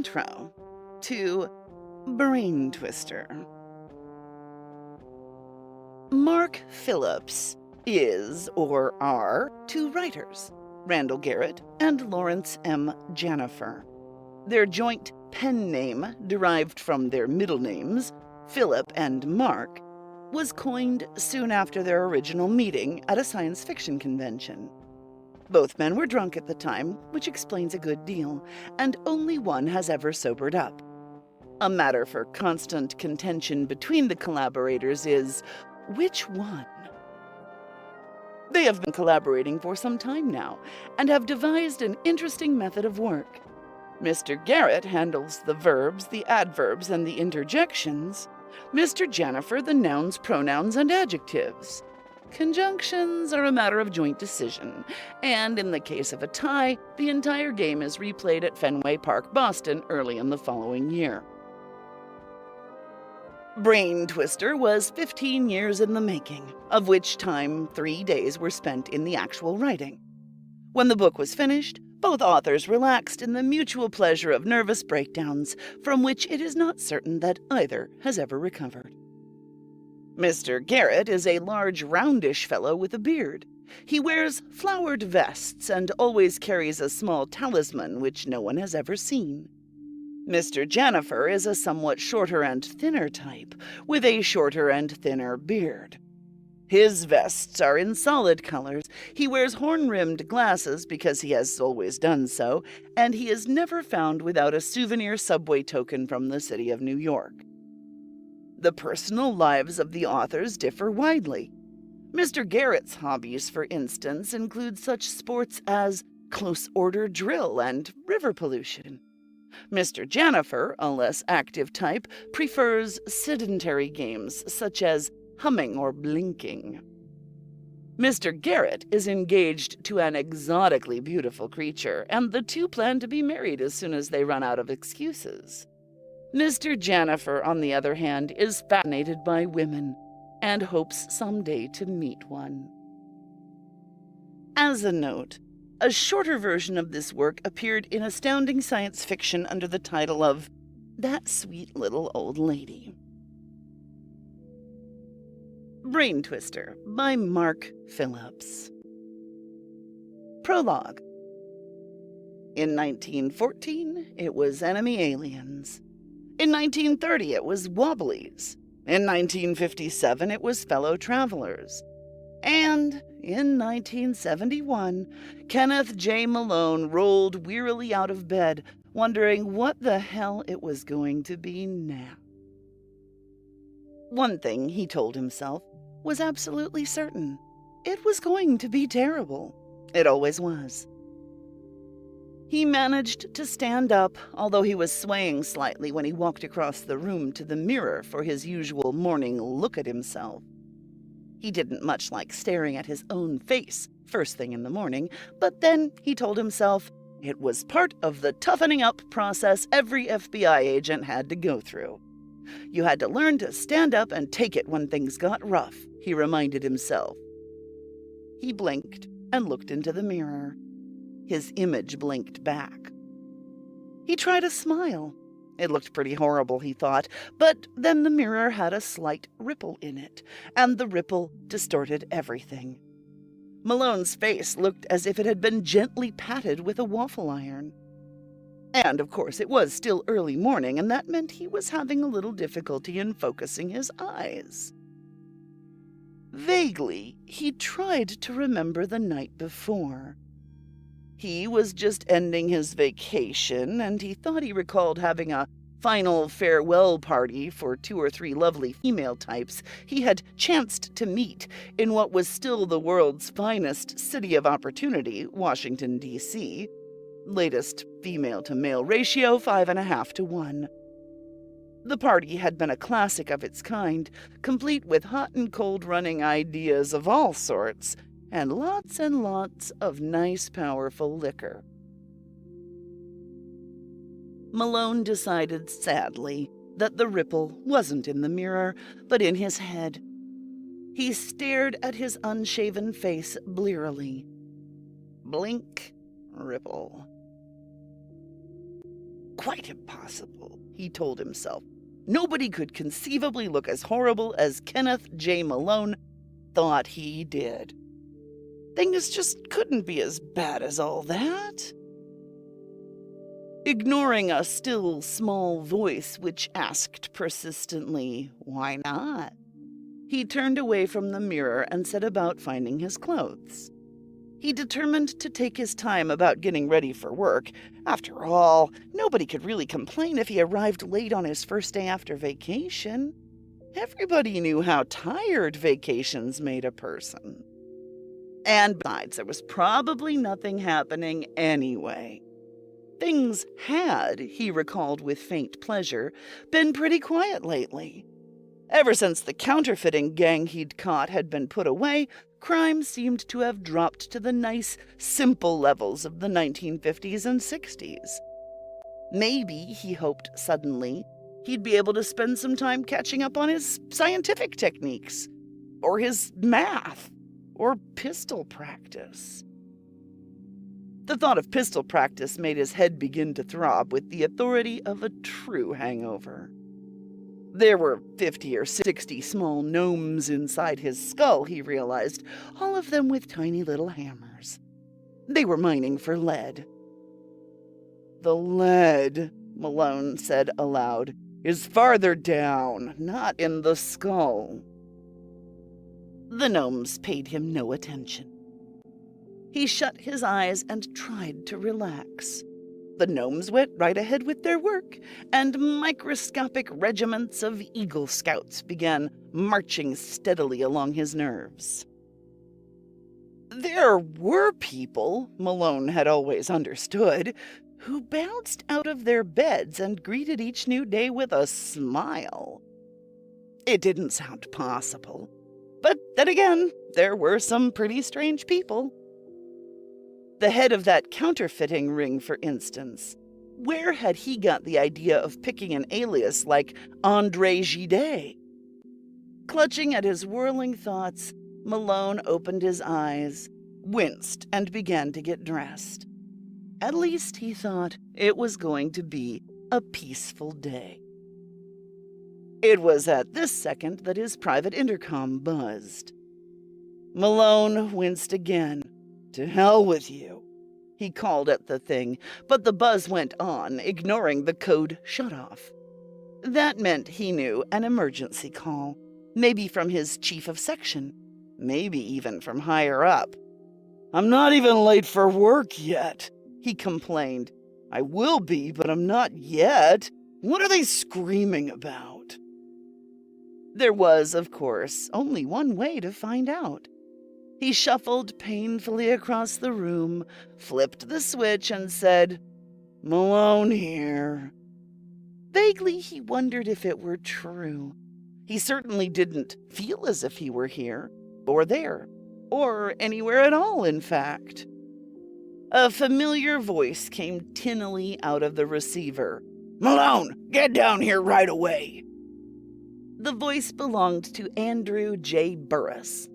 intro to Brain Twister. Mark Phillips is, or are, two writers, Randall Garrett and Laurence M. Janifer. Their joint pen name, derived from their middle names, Philip and Mark, was coined soon after their original meeting at a science fiction convention. Both men were drunk at the time, which explains a good deal, and only one has ever sobered up. A matter for constant contention between the collaborators is, which one? They have been collaborating for some time now, and have devised an interesting method of work. Mr. Garrett handles the verbs, the adverbs, and the interjections. Mr. Janifer the nouns, pronouns, and adjectives. Conjunctions are a matter of joint decision, and in the case of a tie, the entire game is replayed at Fenway Park, Boston, early in the following year. Brain Twister was 15 years in the making, of which time 3 days were spent in the actual writing. When the book was finished, both authors relaxed in the mutual pleasure of nervous breakdowns, from which it is not certain that either has ever recovered. Mr. Garrett is a large, roundish fellow with a beard. He wears flowered vests and always carries a small talisman which no one has ever seen. Mr. Janifer is a somewhat shorter and thinner type, with a shorter and thinner beard. His vests are in solid colors, he wears horn-rimmed glasses because he has always done so, and he is never found without a souvenir subway token from the city of New York. The personal lives of the authors differ widely. Mr. Garrett's hobbies, for instance, include such sports as close-order drill and river pollution. Mr. Janifer, a less active type, prefers sedentary games such as humming or blinking. Mr. Garrett is engaged to an exotically beautiful creature, and the two plan to be married as soon as they run out of excuses. Mr. Janifer, on the other hand, is fascinated by women and hopes someday to meet one. As a note, a shorter version of this work appeared in Astounding Science Fiction under the title of That Sweet Little Old Lady. Brain Twister by Mark Phillips. Prologue. In 1914, it was enemy aliens. In 1930, it was Wobblies. In 1957, it was fellow travelers. And in 1971, Kenneth J. Malone rolled wearily out of bed, wondering what the hell it was going to be now. One thing, he told himself, was absolutely certain. It was going to be terrible. It always was. He managed to stand up, although he was swaying slightly when he walked across the room to the mirror for his usual morning look at himself. He didn't much like staring at his own face first thing in the morning, but then he told himself it was part of the toughening up process every FBI agent had to go through. You had to learn to stand up and take it when things got rough, he reminded himself. He blinked and looked into the mirror. His image blinked back. He tried a smile. It looked pretty horrible, he thought, but then the mirror had a slight ripple in it, and the ripple distorted everything. Malone's face looked as if it had been gently patted with a waffle iron. And, of course, it was still early morning, and that meant he was having a little difficulty in focusing his eyes. Vaguely, he tried to remember the night before. He was just ending his vacation, and he thought he recalled having a final farewell party for 2 or 3 lovely female types he had chanced to meet in what was still the world's finest city of opportunity, Washington, D.C., latest female-to-male ratio 5.5 to 1. The party had been a classic of its kind, complete with hot and cold running ideas of all sorts, and lots of nice, powerful liquor. Malone decided sadly that the ripple wasn't in the mirror, but in his head. He stared at his unshaven face blearily. Blink, ripple. quite impossible, he told himself. Nobody could conceivably look as horrible as Kenneth J. Malone thought he did. Things just couldn't be as bad as all that. Ignoring a still small voice which asked persistently, "Why not?" he turned away from the mirror and set about finding his clothes. He determined to take his time about getting ready for work. After all, nobody could really complain if he arrived late on his first day after vacation. Everybody knew how tired vacations made a person. And besides, there was probably nothing happening anyway. Things had, he recalled with faint pleasure, been pretty quiet lately. Ever since the counterfeiting gang he'd caught had been put away, crime seemed to have dropped to the nice, simple levels of the 1950s and 60s. Maybe, he hoped suddenly, he'd be able to spend some time catching up on his scientific techniques, or his math, or pistol practice. The thought of pistol practice made his head begin to throb with the authority of a true hangover. There were 50 or 60 small gnomes inside his skull, he realized, all of them with tiny little hammers. They were mining for lead. "The lead," Malone said aloud, "is farther down, not in the skull." The gnomes paid him no attention. He shut his eyes and tried to relax. The gnomes went right ahead with their work, and microscopic regiments of Eagle Scouts began marching steadily along his nerves. There were people, Malone had always understood, who bounced out of their beds and greeted each new day with a smile. It didn't sound possible. But then again, there were some pretty strange people. The head of that counterfeiting ring, for instance. Where had he got the idea of picking an alias like André Gide? Clutching at his whirling thoughts, Malone opened his eyes, winced, and began to get dressed. At least, he thought, it was going to be a peaceful day. It was at this second that his private intercom buzzed. Malone winced again. "To hell with you," he called at the thing, but the buzz went on, ignoring the code shutoff. That meant, he knew, an emergency call. Maybe from his chief of section. Maybe even from higher up. "I'm not even late for work yet," he complained. "I will be, but I'm not yet. What are they screaming about?" There was, of course, only one way to find out. He shuffled painfully across the room, flipped the switch, and said, "Malone here." Vaguely, he wondered if it were true. He certainly didn't feel as if he were here, or there, or anywhere at all, in fact. A familiar voice came tinnily out of the receiver. "Malone, get down here right away." The voice belonged to Andrew J. Burris.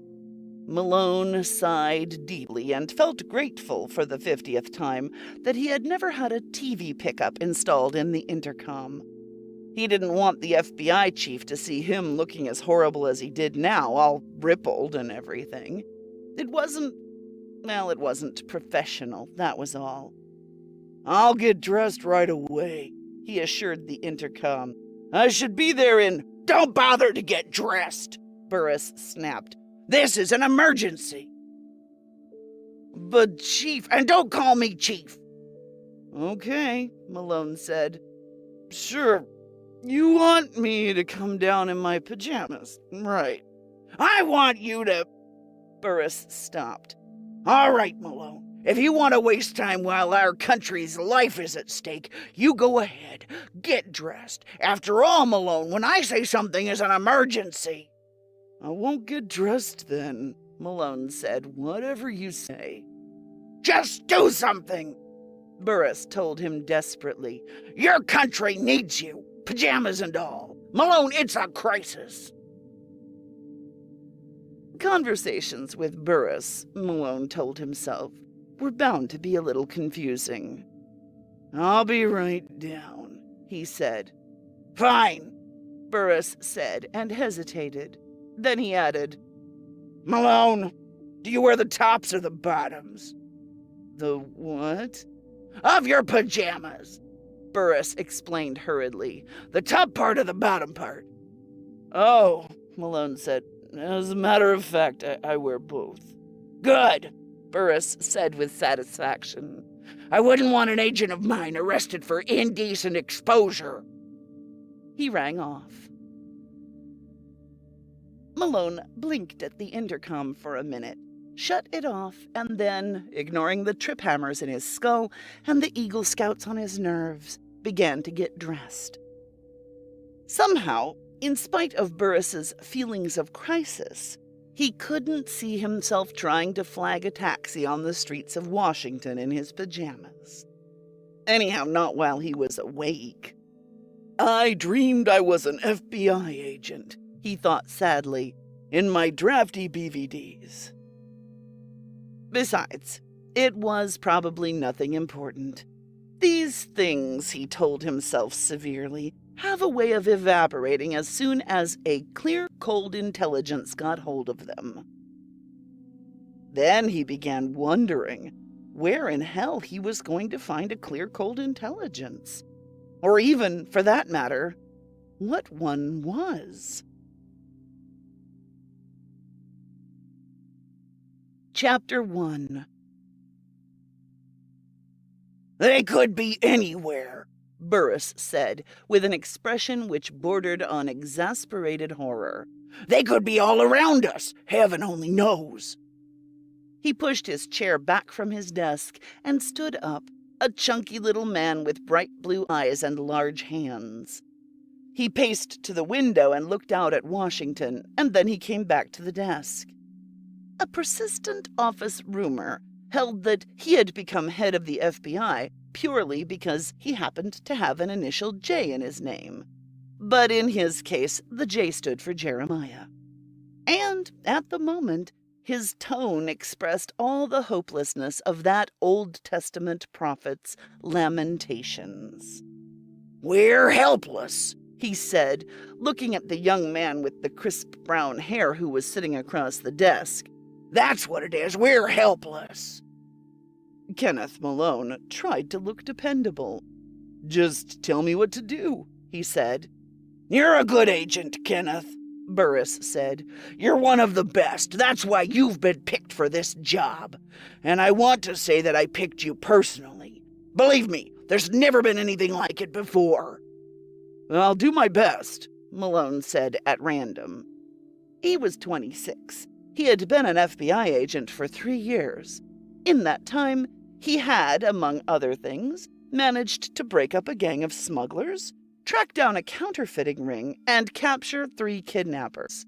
Malone sighed deeply and felt grateful for the 50th time that he had never had a TV pickup installed in the intercom. He didn't want the FBI chief to see him looking as horrible as he did now, all rippled and everything. It wasn't professional, that was all. "I'll get dressed right away," he assured the intercom. "I should be there in—" "Don't bother to get dressed," Burris snapped. "This is an emergency." "But Chief—" "And don't call me Chief." "Okay," Malone said. "Sure, you want me to come down in my pajamas, right?" "I want you to—" Burris stopped. "All right, Malone. If you want to waste time while our country's life is at stake, you go ahead. Get dressed. After all, Malone, when I say something is an emergency—" "I won't get dressed then," Malone said. "Whatever you say." "Just do something," Burris told him desperately. "Your country needs you, pajamas and all. Malone, it's a crisis." Conversations with Burris, Malone told himself, were bound to be a little confusing. I'll be right down, he said. Fine, Burris said and hesitated. Then he added, Malone, do you wear the tops or the bottoms? The what? Of your pajamas, Burris explained hurriedly. The top part or the bottom part? Oh, Malone said. As a matter of fact, I wear both. Good, Burris said with satisfaction. I wouldn't want an agent of mine arrested for indecent exposure. He rang off. Malone blinked at the intercom for a minute, shut it off, and then, ignoring the trip hammers in his skull and the Eagle Scouts on his nerves, began to get dressed. Somehow, in spite of Burris's feelings of crisis, he couldn't see himself trying to flag a taxi on the streets of Washington in his pajamas. Anyhow, not while he was awake. I dreamed I was an FBI agent, he thought sadly, in my drafty BVDs. Besides, it was probably nothing important. These things, he told himself severely, have a way of evaporating as soon as a clear, cold intelligence got hold of them. Then he began wondering where in hell he was going to find a clear, cold intelligence. Or even, for that matter, what one was. Chapter 1. They could be anywhere, Burris said, with an expression which bordered on exasperated horror. They could be all around us, heaven only knows. He pushed his chair back from his desk and stood up, a chunky little man with bright blue eyes and large hands. He paced to the window and looked out at Washington, and then he came back to the desk. A persistent office rumor held that he had become head of the FBI purely because he happened to have an initial J in his name. But in his case, the J stood for Jeremiah. And at the moment, his tone expressed all the hopelessness of that Old Testament prophet's lamentations. We're helpless, he said, looking at the young man with the crisp brown hair who was sitting across the desk. That's what it is, we're helpless. Kenneth Malone tried to look dependable. Just tell me what to do, he said. You're a good agent, Kenneth, Burris said. You're one of the best. That's why you've been picked for this job. And I want to say that I picked you personally. Believe me, there's never been anything like it before. I'll do my best, Malone said at random. He was 26. He had been an FBI agent for 3 years. In that time, he had, among other things, managed to break up a gang of smugglers, track down a counterfeiting ring, and capture 3 kidnappers.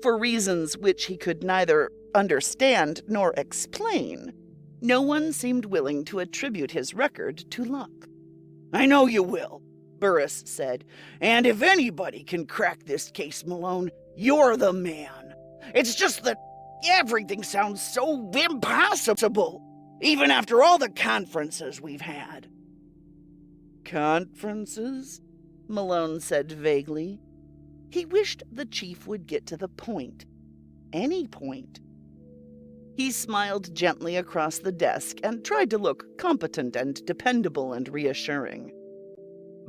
For reasons which he could neither understand nor explain, no one seemed willing to attribute his record to luck. I know you will, Burris said, and if anybody can crack this case, Malone, you're the man. It's just that everything sounds so impossible, even after all the conferences we've had. Conferences? Malone said vaguely. He wished the chief would get to the point. Any point. He smiled gently across the desk and tried to look competent and dependable and reassuring.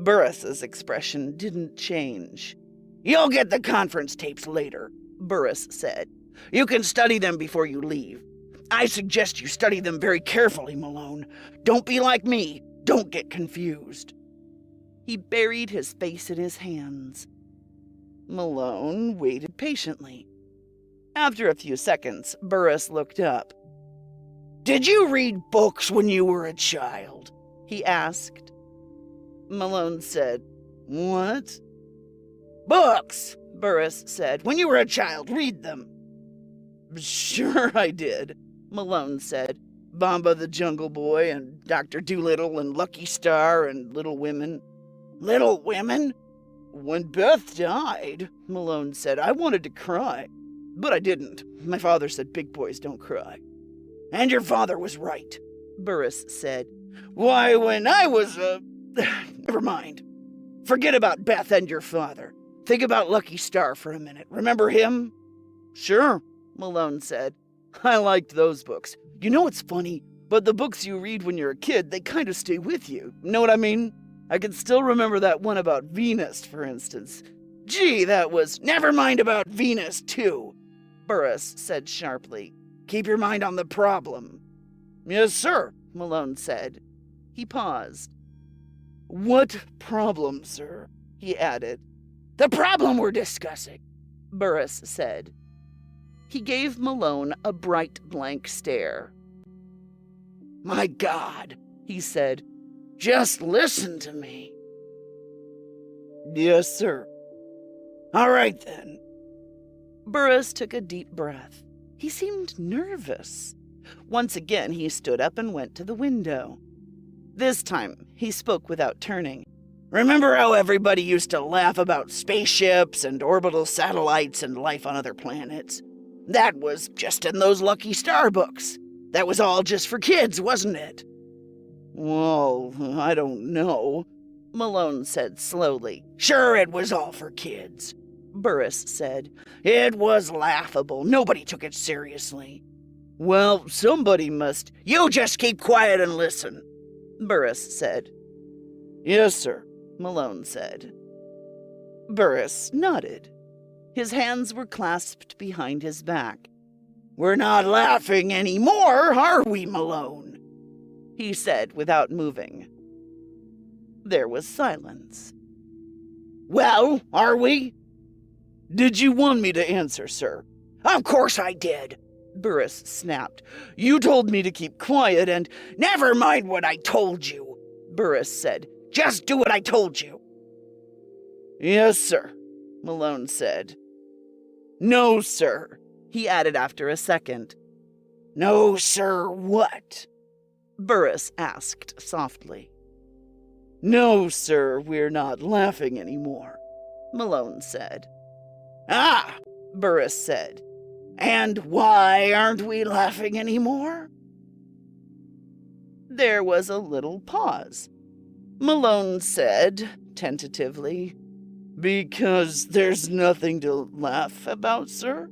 Burris's expression didn't change. You'll get the conference tapes later, Burris said. You can study them before you leave. I suggest you study them very carefully, Malone. Don't be like me. Don't get confused. He buried his face in his hands. Malone waited patiently. After a few seconds, Burris looked up. Did you read books when you were a child? He asked. Malone said, What? Books, Burris said. When you were a child, read them. Sure I did, Malone said. Bomba the Jungle Boy and Dr. Dolittle and Lucky Star and Little Women. Little Women? When Beth died, Malone said, I wanted to cry. But I didn't. My father said big boys don't cry. And your father was right, Burris said. Why, when I was never mind. Forget about Beth and your father. Think about Lucky Star for a minute. Remember him? Sure, Malone said. I liked those books. You know what's funny? But the books you read when you're a kid, they kind of stay with you. Know what I mean? I can still remember that one about Venus, for instance. Gee, that was... Never mind about Venus, too, Burris said sharply. Keep your mind on the problem. Yes, sir, Malone said. He paused. What problem, sir? He added. The problem we're discussing, Burris said. He gave Malone a bright blank stare. My God, he said. Just listen to me. Yes, sir. All right, then. Burris took a deep breath. He seemed nervous. Once again, he stood up and went to the window. This time, he spoke without turning. Remember how everybody used to laugh about spaceships and orbital satellites and life on other planets? That was just in those Lucky Star books. That was all just for kids, wasn't it? Well, I don't know, Malone said slowly. Sure, it was all for kids, Burris said. It was laughable. Nobody took it seriously. Well, somebody must... You just keep quiet and listen, Burris said. Yes, sir, Malone said. Burris nodded. His hands were clasped behind his back. We're not laughing anymore, are we, Malone? He said without moving. There was silence. Well, are we? Did you want me to answer, sir? Of course I did, Burris snapped. You told me to keep quiet and... Never mind what I told you, Burris said. Just do what I told you. Yes, sir, Malone said. No, sir, he added after a second. No, sir, what? Burris asked softly. No, sir, we're not laughing anymore, Malone said. Ah, Burris said. And why aren't we laughing anymore? There was a little pause. Malone said, tentatively, Because there's nothing to laugh about, sir?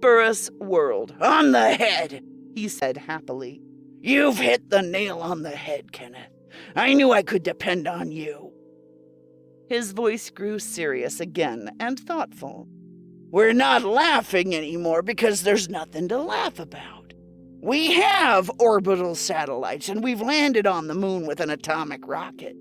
Burris whirled. On the head, he said happily. You've hit the nail on the head, Kenneth. I knew I could depend on you. His voice grew serious again and thoughtful. We're not laughing anymore because there's nothing to laugh about. We have orbital satellites and we've landed on the moon with an atomic rocket.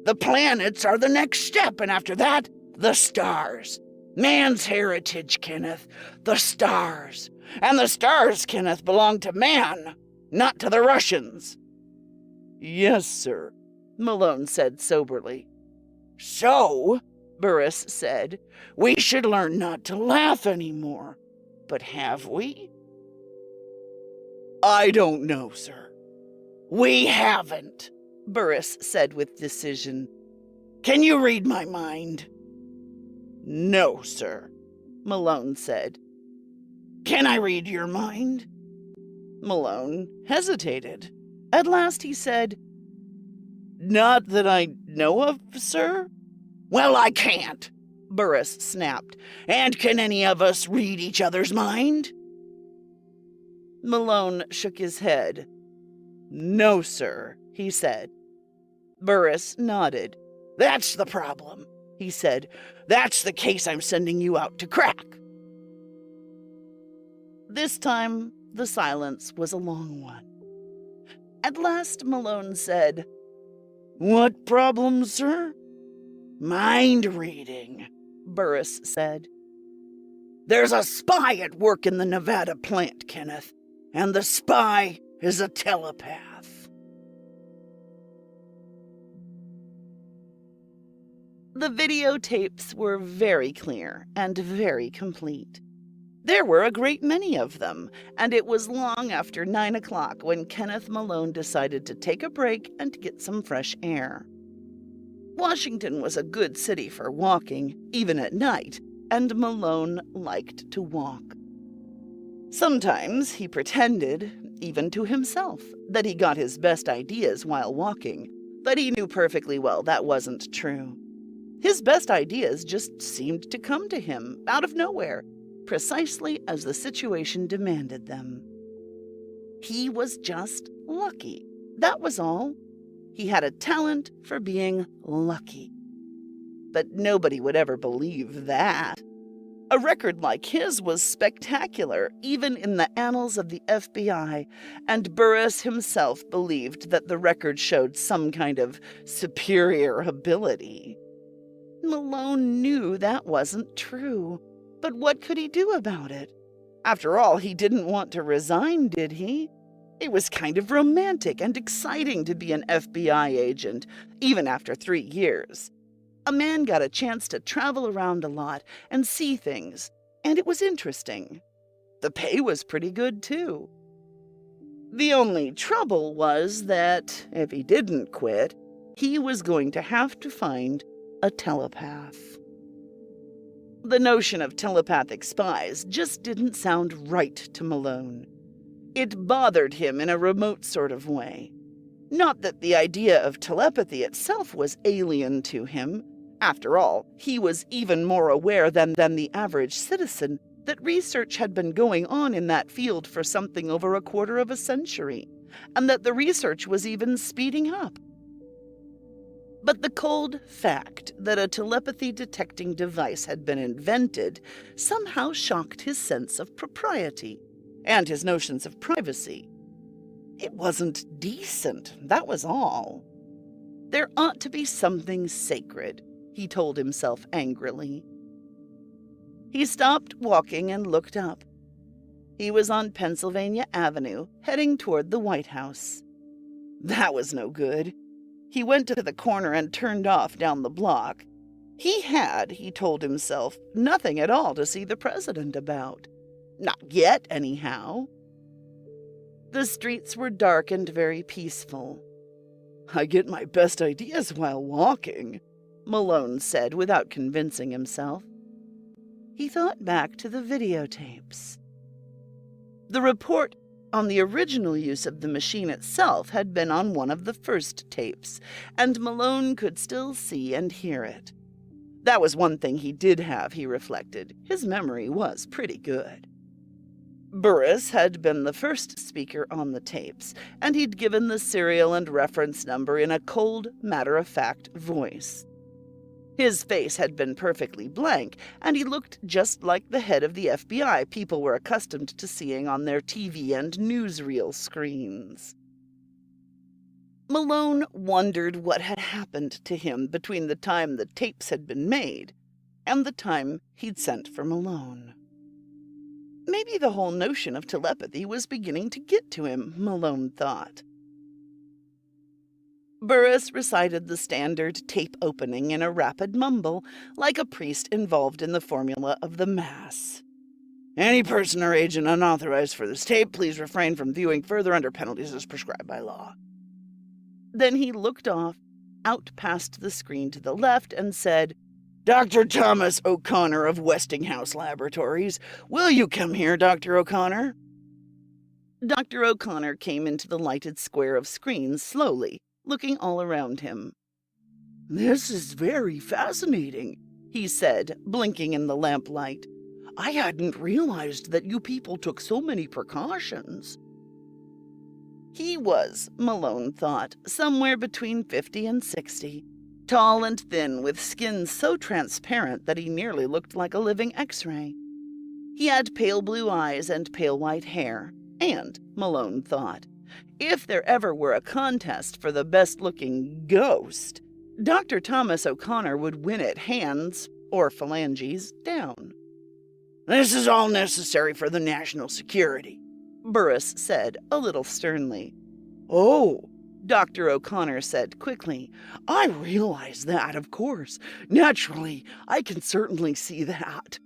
The planets are the next step, and after that, the stars. Man's heritage, Kenneth. The stars. And the stars, Kenneth, belong to man, not to the Russians. Yes, sir, Malone said soberly. So, Burris said, we should learn not to laugh anymore. But have we? I don't know, sir. We haven't, Burris said with decision. Can you read my mind? No, sir, Malone said. Can I read your mind? Malone hesitated. At last he said, Not that I know of, sir. Well, I can't, Burris snapped. And can any of us read each other's mind? Malone shook his head. No, sir, he said. Burris nodded. That's the problem, he said. That's the case I'm sending you out to crack. This time, the silence was a long one. At last, Malone said, What problem, sir? Mind reading, Burris said. There's a spy at work in the Nevada plant, Kenneth, and the spy is a telepath. The videotapes were very clear and very complete. There were a great many of them, and it was long after 9 o'clock when Kenneth Malone decided to take a break and get some fresh air. Washington was a good city for walking, even at night, and Malone liked to walk. Sometimes he pretended, even to himself, that he got his best ideas while walking, but he knew perfectly well that wasn't true. His best ideas just seemed to come to him out of nowhere, precisely as the situation demanded them. He was just lucky. That was all. He had a talent for being lucky. But nobody would ever believe that. A record like his was spectacular, even in the annals of the FBI, and Burris himself believed that the record showed some kind of superior ability. Malone knew that wasn't true, but what could he do about it? After all, he didn't want to resign, did he? It was kind of romantic and exciting to be an FBI agent, even after 3 years. A man got a chance to travel around a lot and see things, and it was interesting. The pay was pretty good, too. The only trouble was that, if he didn't quit, he was going to have to find a telepath. The notion of telepathic spies just didn't sound right to Malone. It bothered him in a remote sort of way. Not that the idea of telepathy itself was alien to him. After all, he was even more aware than the average citizen that research had been going on in that field for something over a quarter of a century, and that the research was even speeding up. But the cold fact that a telepathy-detecting device had been invented somehow shocked his sense of propriety and his notions of privacy. It wasn't decent, that was all. There ought to be something sacred, he told himself angrily. He stopped walking and looked up. He was on Pennsylvania Avenue, heading toward the White House. That was no good. He went to the corner and turned off down the block. He had, he told himself, nothing at all to see the president about. Not yet, anyhow. The streets were dark and very peaceful. "I get my best ideas while walking," Malone said without convincing himself. He thought back to the videotapes. The report on the original use of the machine itself had been on one of the first tapes, and Malone could still see and hear it. That was one thing he did have, he reflected. His memory was pretty good. Burris had been the first speaker on the tapes, and he'd given the serial and reference number in a cold, matter-of-fact voice. His face had been perfectly blank, and he looked just like the head of the FBI people were accustomed to seeing on their TV and newsreel screens. Malone wondered what had happened to him between the time the tapes had been made and the time he'd sent for Malone. Maybe the whole notion of telepathy was beginning to get to him, Malone thought. Burris recited the standard tape opening in a rapid mumble, like a priest involved in the formula of the Mass. "Any person or agent unauthorized for this tape, please refrain from viewing further under penalties as prescribed by law." Then he looked off, out past the screen to the left, and said, "Dr. Thomas O'Connor of Westinghouse Laboratories. Will you come here, Dr. O'Connor?" Dr. O'Connor came into the lighted square of screens slowly, looking all around him. "This is very fascinating," he said, blinking in the lamplight. "I hadn't realized that you people took so many precautions." He was, Malone thought, somewhere between 50 and 60, tall and thin, with skin so transparent that he nearly looked like a living X-ray. He had pale blue eyes and pale white hair, and, Malone thought, if there ever were a contest for the best-looking ghost, Dr. Thomas O'Connor would win it hands, or phalanges, down. "This is all necessary for the national security," Burris said, a little sternly. "Oh," Dr. O'Connor said quickly. "I realize that, of course. Naturally, I can certainly see that."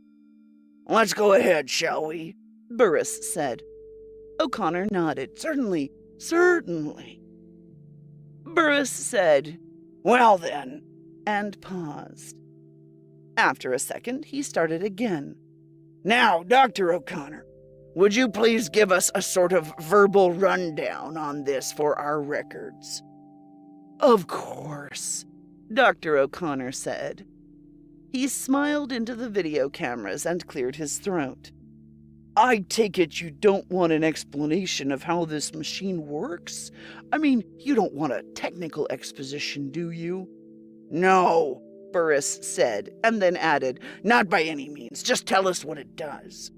"Let's go ahead, shall we?" Burris said. O'Connor nodded. Certainly. Burris said, "Well then," and paused. After a second, he started again. "Now, Dr. O'Connor, Would you please give us a sort of verbal rundown on this for our records? Of course, Dr. O'Connor said. He smiled into the video cameras and cleared his throat. I take it you don't want an explanation of how this machine works? I mean, you don't want a technical exposition, do you? No, Burris said, and then added, not by any means. Just tell us what it does.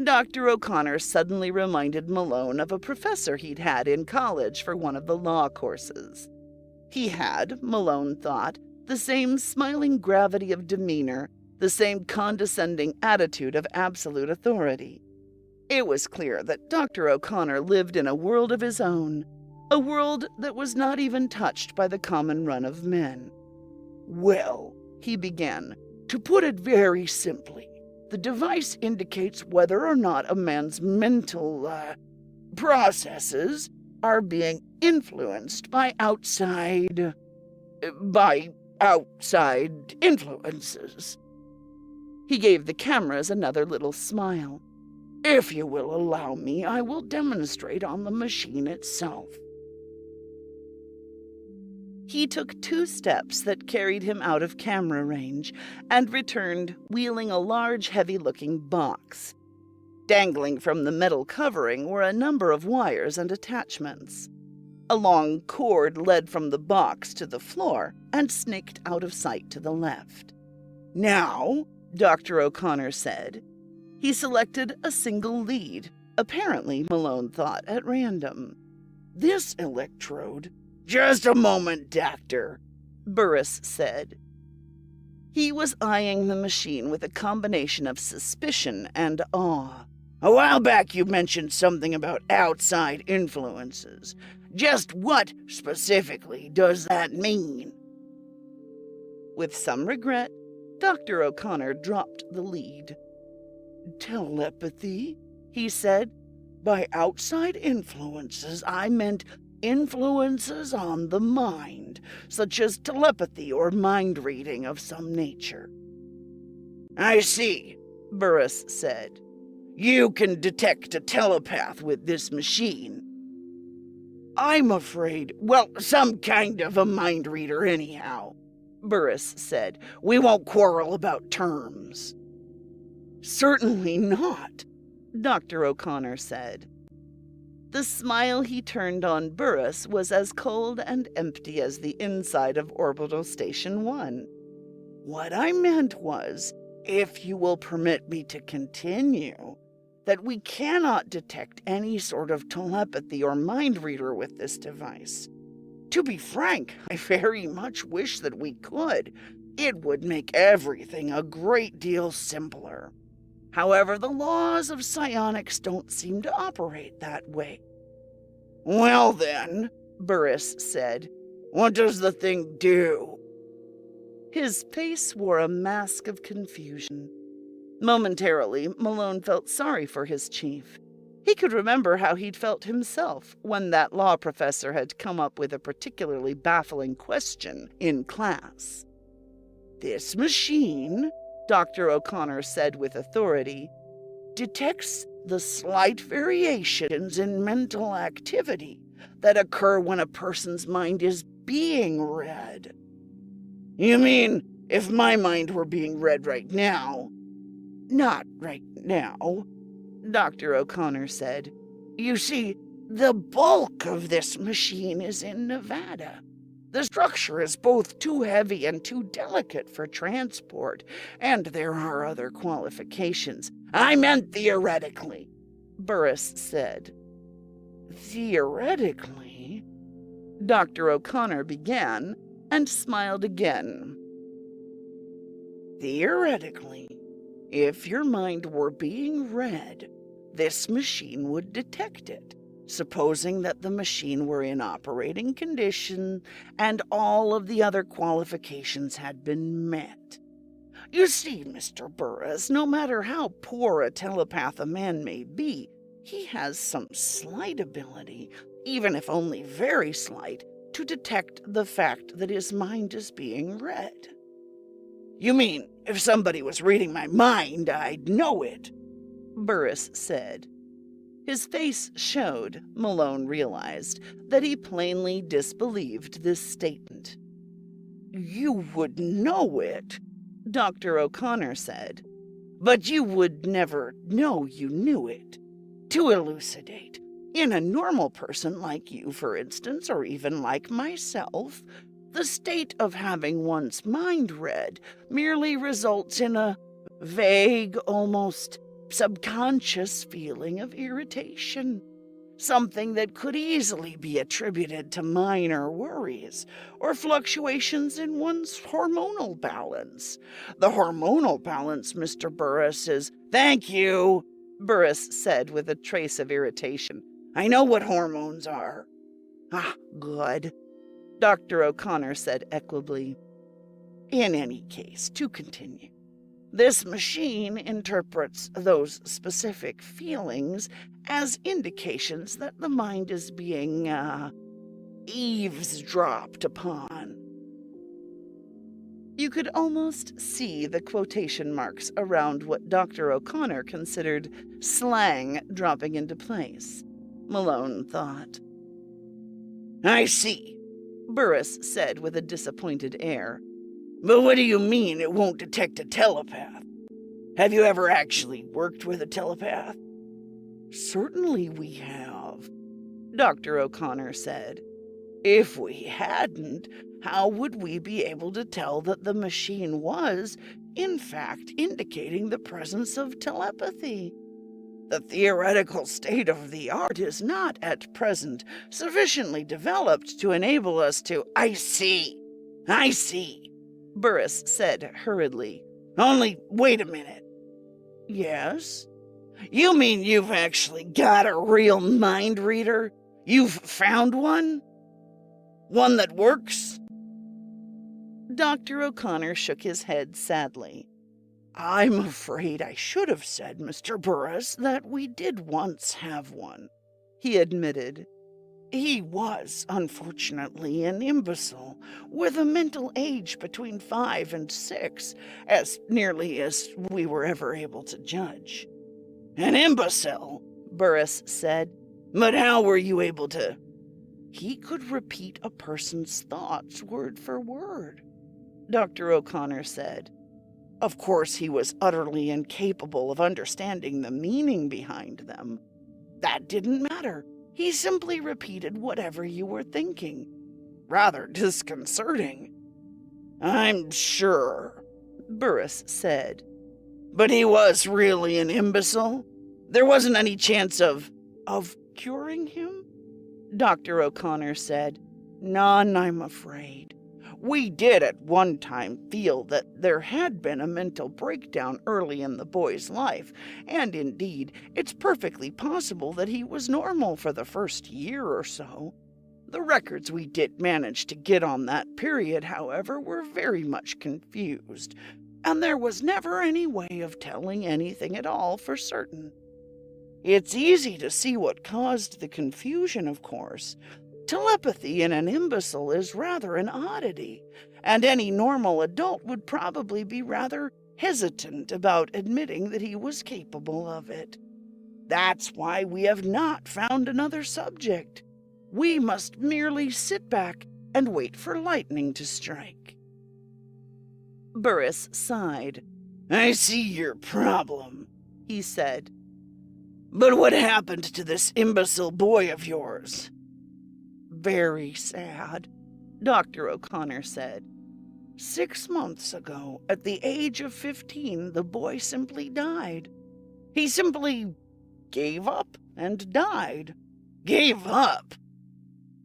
Dr. O'Connor suddenly reminded Malone of a professor he'd had in college for one of the law courses. He had, Malone thought, the same smiling gravity of demeanor, the same condescending attitude of absolute authority. It was clear that Dr. O'Connor lived in a world of his own, a world that was not even touched by the common run of men. Well, he began, to put it very simply, the device indicates whether or not a man's mental, processes are being influenced by outside influences. He gave the cameras another little smile. If you will allow me, I will demonstrate on the machine itself. He took 2 steps that carried him out of camera range and returned wheeling a large, heavy-looking box. Dangling from the metal covering were a number of wires and attachments. A long cord led from the box to the floor and snaked out of sight to the left. Now, Dr. O'Connor said. He selected a single lead, apparently, Malone thought, at random. This electrode... Just a moment, Doctor, Burris said. He was eyeing the machine with a combination of suspicion and awe. A while back you mentioned something about outside influences. Just what, specifically, does that mean? With some regret, Dr. O'Connor dropped the lead. Telepathy, he said. By outside influences, I meant influences on the mind, such as telepathy or mind reading of some nature. I see, Burris said. You can detect a telepath with this machine. I'm afraid, well, some kind of a mind reader anyhow, Burris said. We won't quarrel about terms. Certainly not, Dr. O'Connor said. The smile he turned on Burris was as cold and empty as the inside of Orbital Station 1. What I meant was, if you will permit me to continue, that we cannot detect any sort of telepathy or mind reader with this device. To be frank, I very much wish that we could. It would make everything a great deal simpler. However, the laws of psionics don't seem to operate that way. Well then, Burris said, what does the thing do? His face wore a mask of confusion. Momentarily, Malone felt sorry for his chief. He could remember how he'd felt himself when that law professor had come up with a particularly baffling question in class. This machine, Dr. O'Connor said with authority, detects the slight variations in mental activity that occur when a person's mind is being read. You mean, if my mind were being read right now? Not right now, Dr. O'Connor said. You see, the bulk of this machine is in Nevada. The structure is both too heavy and too delicate for transport, and there are other qualifications. I meant theoretically, Burris said. Theoretically? Dr. O'Connor began and smiled again. Theoretically, if your mind were being read, this machine would detect it, supposing that the machine were in operating condition and all of the other qualifications had been met. You see, Mr. Burris, no matter how poor a telepath a man may be, he has some slight ability, even if only very slight, to detect the fact that his mind is being read. You mean, if somebody was reading my mind, I'd know it? Burris said. His face showed, Malone realized, that he plainly disbelieved this statement. You would know it, Dr. O'Connor said. but you would never know you knew it. To elucidate, in a normal person like you, for instance, or even like myself, the state of having one's mind read merely results in a vague, almost subconscious feeling of irritation. Something that could easily be attributed to minor worries or fluctuations in one's hormonal balance. The hormonal balance, Mr. Burris, is— Thank you, Burris said with a trace of irritation. I know what hormones are. Ah, good, Dr. O'Connor said equably. In any case, to continue. This machine interprets those specific feelings as indications that the mind is being, eavesdropped upon. You could almost see the quotation marks around what Dr. O'Connor considered slang dropping into place, Malone thought. I see, Burris said with a disappointed air. But what do you mean it won't detect a telepath? Have you ever actually worked with a telepath? Certainly we have, Dr. O'Connor said. If we hadn't, how would we be able to tell that the machine was, in fact, indicating the presence of telepathy? The theoretical state of the art is not, at present, sufficiently developed to enable us to— I see, Burris said hurriedly. Only wait a minute. Yes? You mean you've actually got a real mind reader? You've found one? One that works? Dr. O'Connor shook his head sadly. I'm afraid I should have said, Mr. Burris, that we did once have one, he admitted. He was, unfortunately, an imbecile, with a mental age between 5 and 6, as nearly as we were ever able to judge. An imbecile, Burris said. But how were you able to— He could repeat a person's thoughts word for word, Dr. O'Connor said. Of course, he was utterly incapable of understanding the meaning behind them. That didn't matter. He simply repeated whatever you were thinking. Rather disconcerting. I'm sure, Burris said. But he was really an imbecile? There wasn't any chance of curing him? Dr. O'Connor said. None, I'm afraid. We did at one time feel that there had been a mental breakdown early in the boy's life, and indeed, it's perfectly possible that he was normal for the first year or so. The records we did manage to get on that period, however, were very much confused, and there was never any way of telling anything at all for certain. It's easy to see what caused the confusion, of course. Telepathy in an imbecile is rather an oddity, and any normal adult would probably be rather hesitant about admitting that he was capable of it. That's why we have not found another subject. We must merely sit back and wait for lightning to strike. Burris sighed. I see your problem, he said. But what happened to this imbecile boy of yours? Very sad, Dr. O'Connor said. 6 months ago, at the age of 15, the boy simply died. He simply gave up and died. Gave up?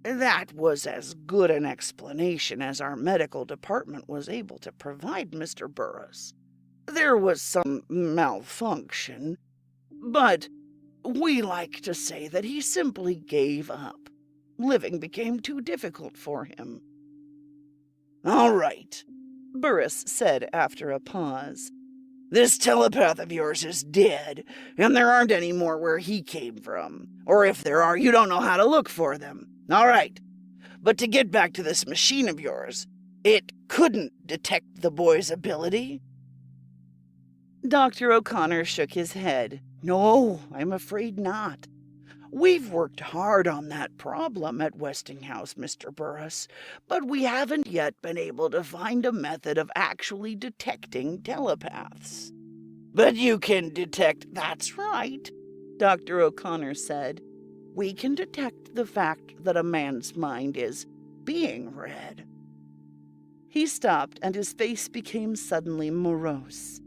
That was as good an explanation as our medical department was able to provide, Mr. Burris. There was some malfunction, but we like to say that he simply gave up. Living became too difficult for him. All right, Burris said after a pause. This telepath of yours is dead, and there aren't any more where he came from. Or if there are, you don't know how to look for them. All right, but to get back to this machine of yours, it couldn't detect the boy's ability? Dr. O'Connor shook his head. No, I'm afraid not. We've worked hard on that problem at Westinghouse, Mr. Burris, but we haven't yet been able to find a method of actually detecting telepaths. But you can detect, that's right, Dr. O'Connor said. We can detect the fact that a man's mind is being read. He stopped, and his face became suddenly morose.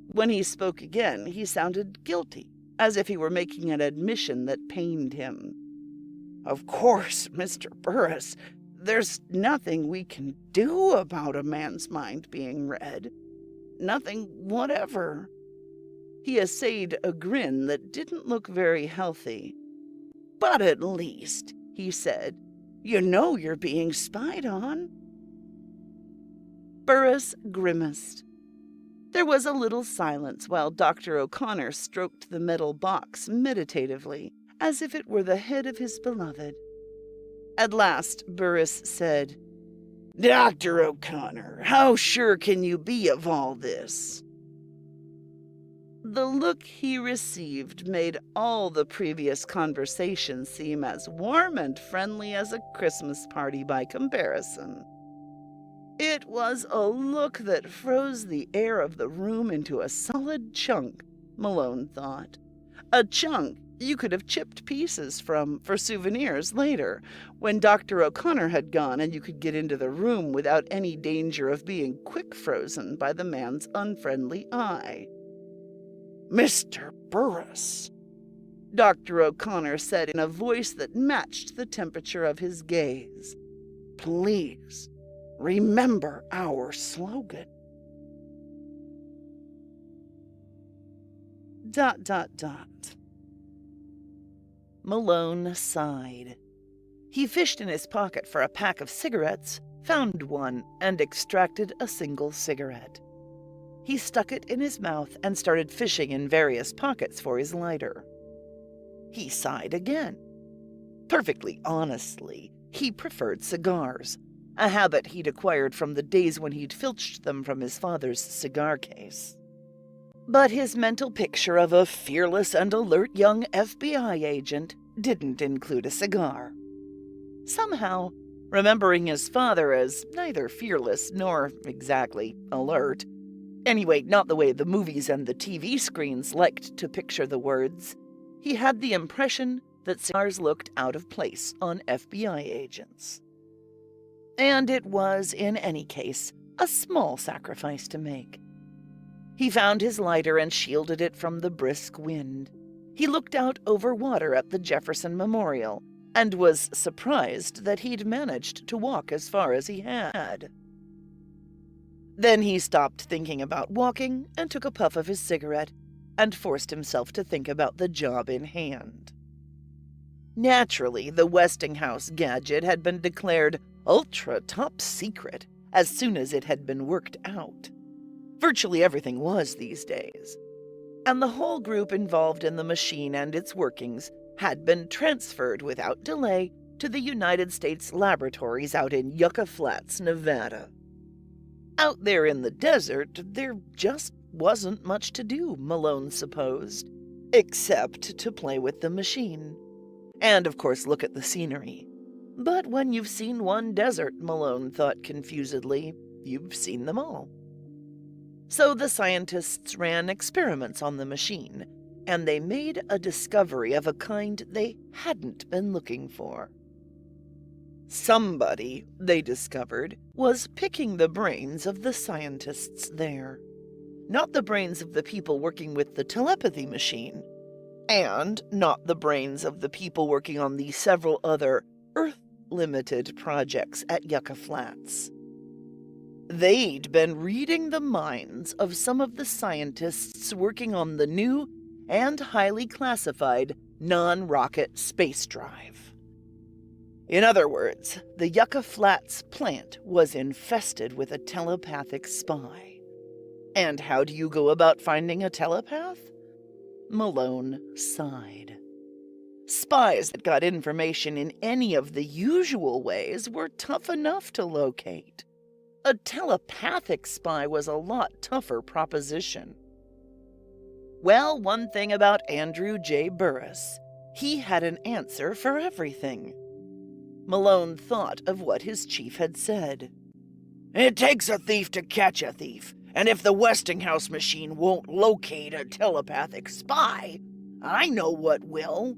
When he spoke again, he sounded guilty, as if he were making an admission that pained him. Of course, Mr. Burris, there's nothing we can do about a man's mind being read. Nothing whatever. He essayed a grin that didn't look very healthy. But at least, he said, you know you're being spied on. Burris grimaced. There was a little silence while Dr. O'Connor stroked the metal box meditatively, as if it were the head of his beloved. At last, Burris said, Dr. O'Connor, how sure can you be of all this? The look he received made all the previous conversation seem as warm and friendly as a Christmas party by comparison. It was a look that froze the air of the room into a solid chunk, Malone thought. A chunk you could have chipped pieces from for souvenirs later, when Dr. O'Connor had gone and you could get into the room without any danger of being quick-frozen by the man's unfriendly eye. Mr. Burris, Dr. O'Connor said in a voice that matched the temperature of his gaze. Please, remember our slogan. ... Malone sighed. He fished in his pocket for a pack of cigarettes, found one, and extracted a single cigarette. He stuck it in his mouth and started fishing in various pockets for his lighter. He sighed again. Perfectly honestly, he preferred cigars, a habit he'd acquired from the days when he'd filched them from his father's cigar case. But his mental picture of a fearless and alert young FBI agent didn't include a cigar. Somehow, remembering his father as neither fearless nor exactly alert, anyway, not the way the movies and the TV screens liked to picture the words, he had the impression that cigars looked out of place on FBI agents. And it was, in any case, a small sacrifice to make. He found his lighter and shielded it from the brisk wind. He looked out over water at the Jefferson Memorial and was surprised that he'd managed to walk as far as he had. Then he stopped thinking about walking and took a puff of his cigarette and forced himself to think about the job in hand. Naturally, the Westinghouse gadget had been declared ultra top secret as soon as it had been worked out. Virtually everything was these days. And the whole group involved in the machine and its workings had been transferred without delay to the United States laboratories out in Yucca Flats, Nevada. Out there in the desert, there just wasn't much to do, Malone supposed, except to play with the machine. And, of course, look at the scenery. But when you've seen one desert, Malone thought confusedly, you've seen them all. So the scientists ran experiments on the machine, and they made a discovery of a kind they hadn't been looking for. Somebody, they discovered, was picking the brains of the scientists there. Not the brains of the people working with the telepathy machine, and not the brains of the people working on the several other Earth-limited projects at Yucca Flats. They'd been reading the minds of some of the scientists working on the new and highly classified non-rocket space drive. In other words, the Yucca Flats plant was infested with a telepathic spy. And how do you go about finding a telepath? Malone sighed. Spies that got information in any of the usual ways were tough enough to locate. A telepathic spy was a lot tougher proposition. Well, one thing about Andrew J. Burris, he had an answer for everything. Malone thought of what his chief had said. It takes a thief to catch a thief, and if the Westinghouse machine won't locate a telepathic spy, I know what will.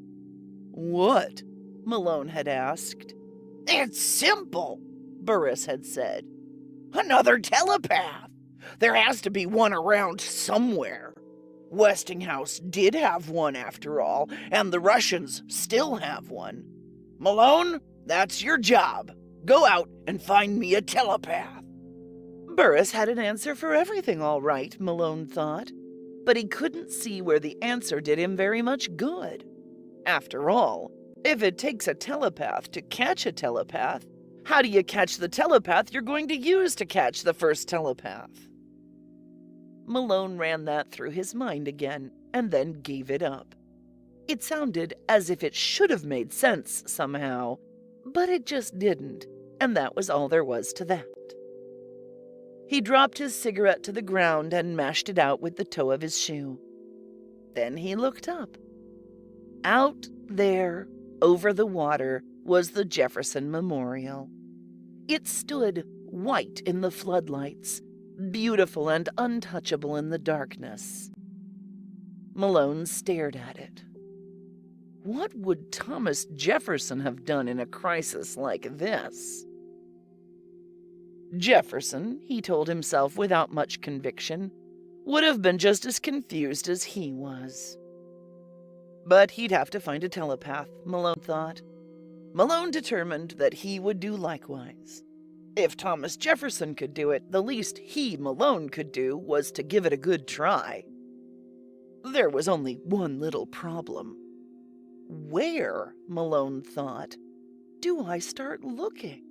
What? Malone had asked. It's simple, Burris had said. Another telepath. There has to be one around somewhere. Westinghouse did have one after all, and the Russians still have one. Malone, that's your job. Go out and find me a telepath. Burris had an answer for everything, all right, Malone thought. But he couldn't see where the answer did him very much good. After all, if it takes a telepath to catch a telepath, how do you catch the telepath you're going to use to catch the first telepath? Malone ran that through his mind again, and then gave it up. It sounded as if it should have made sense somehow, but it just didn't, and that was all there was to that. He dropped his cigarette to the ground and mashed it out with the toe of his shoe. Then he looked up. Out there, over the water, was the Jefferson Memorial. It stood white in the floodlights, beautiful and untouchable in the darkness. Malone stared at it. What would Thomas Jefferson have done in a crisis like this? Jefferson, he told himself without much conviction, would have been just as confused as he was. But he'd have to find a telepath, Malone thought. Malone determined that he would do likewise. If Thomas Jefferson could do it, the least he, Malone, could do was to give it a good try. There was only one little problem. Where, Malone thought, do I start looking?